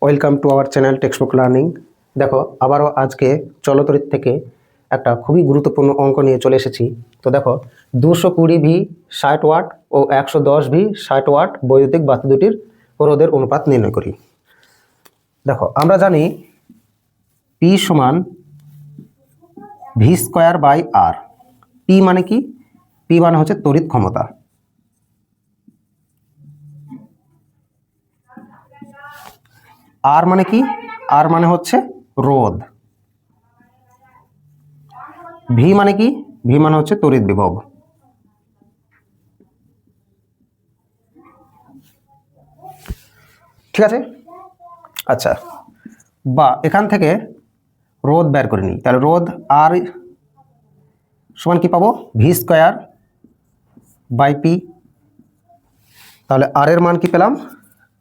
Welcome to our channel textbook learning. দেখো আবারও আজকে চলতরিৎ থেকে একটা খুবই গুরুত্বপূর্ণ অঙ্ক নিয়ে চলে এসেছি। তো দেখো 220 ভি 60 ওয়াট ও 110 ভি 60 ওয়াট বৈদ্যুতিক বাতি দুটির রোধের অনুপাত নির্ণয় করি। দেখো আমরা জানি পি সমান V square by R. P মানে কি? পি মানে হচ্ছে তড়িৎ ক্ষমতা। আর মানে কি? আর মানে হচ্ছে রোধ। ভি মানে কি? ভি মানে হচ্ছে তড়িৎ বিভব। ঠিক আছে, আচ্ছা, বা এখান থেকে রোধ বের করে নিই। তাহলে রোধ আর সমান কি পাবো? V square by P. তাহলে আর এর মান কি পেলাম?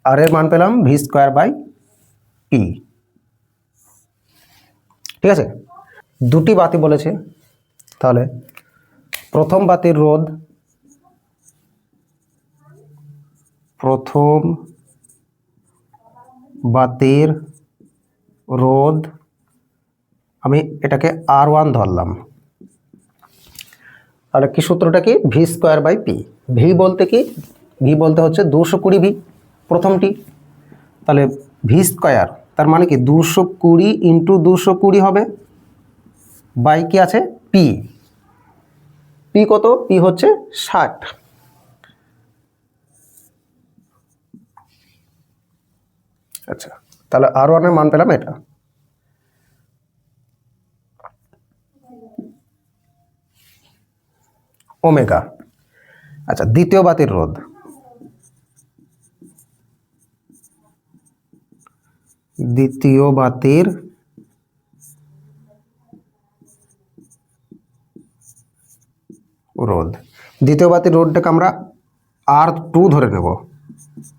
আর এর মান পেলাম ভি স্কোয়ার বাই পি। ঠিক আছে, দুটি বাতি বলেছে, তাহলে প্রথম বাতির রোধ, প্রথম বাতির রোধ আমি এটাকে R1 ধরলাম। তাহলে কি সূত্রটা কি? V square by P. V বলতে কি? ভি বলতে হচ্ছে 220 ভি প্রথমটি। তাহলে ভি স্কোয়ার তার মানে কি 220 ইন্টু 220 হবে, বাই কি আছে? পি। পি কত? পি হচ্ছে 60। আচ্ছা, তাহলে R1 এর মান পেলাম এটা। ওমেগা। আচ্ছা, দ্বিতীয় বাতির রোধ, দ্বিতীয় বাতির রোধ, দ্বিতীয় বাতির রোধটাকে আমরা R2 ধরে নেব।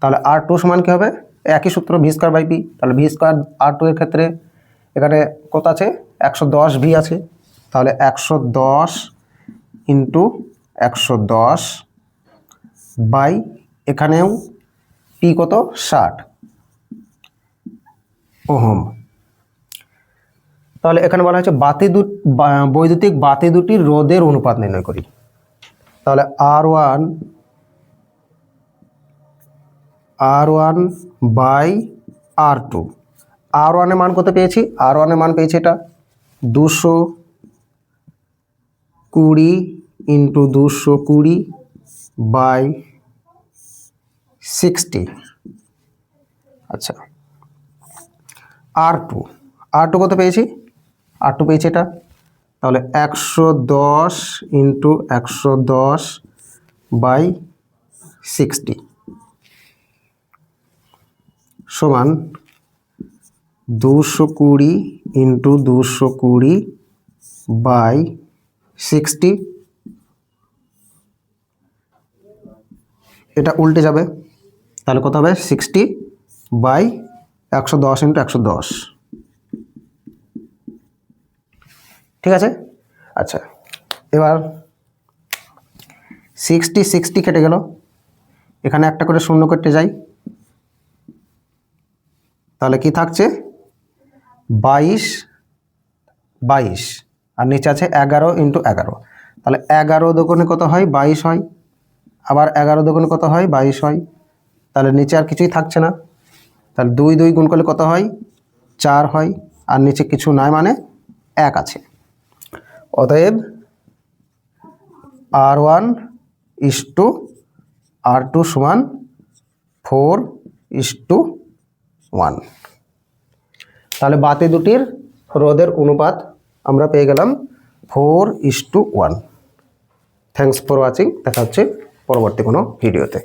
তাহলে R2 সমান কি হবে? একই সূত্র, ভি স্কোয়ার বাই পি। তাহলে ভি স্কোয়ার R2 এর ক্ষেত্রে এখানে কত আছে? 110 ভি আছে। তাহলে 110 ইন্টু 110 বাই এখানেও পি কত? 60 ওহম। তাহলে এখানে বলা হয়েছে বৈদ্যুতিক বাতি দুটির রোধের অনুপাত নির্ণয় করি। তাহলে R1 বাই R2। R1 এর মান কত পেয়েছি? R1 এর মান পেয়েছি এটা 220 ইন্টু 220 বাই 60। আচ্ছা, R2 কত পেয়েছি? R2 পেয়েছি এটা। তাহলে 110 ইন্টু 110 বাই 60 সমান 220 ইন্টু 220 বাই 60। এটা উল্টে যাবে, তাহলে কত হবে? 60 বাই 110 ইন্টু 110। ঠিক আছে, আচ্ছা, এবার 60 কেটে গেল, এখানে একটা করে শূন্য কেটে যাই। তাহলে কি থাকছে? 22 আর নিচে আছে 11 ইন্টু 11। তাহলে 11 দোকানে কত হয়? 22 হয়। আবার 11 দোকানে কত হয়? 22 হয়। তাহলে নিচে আর কিছুই থাকছে না। তাহলে 2 গুণ করলে কত হয়? 4 হয়। আর নিচে কিছু নাই, মানে 1 আছে। অতএব R1 ইস্টু R2 সমান 4:1। তাহলে বাতি দুটির রোধের অনুপাত আমরা পেয়ে গেলাম 4:1। Thanks for watching. দেখা হচ্ছে পরবর্তী কোনো ভিডিওতে।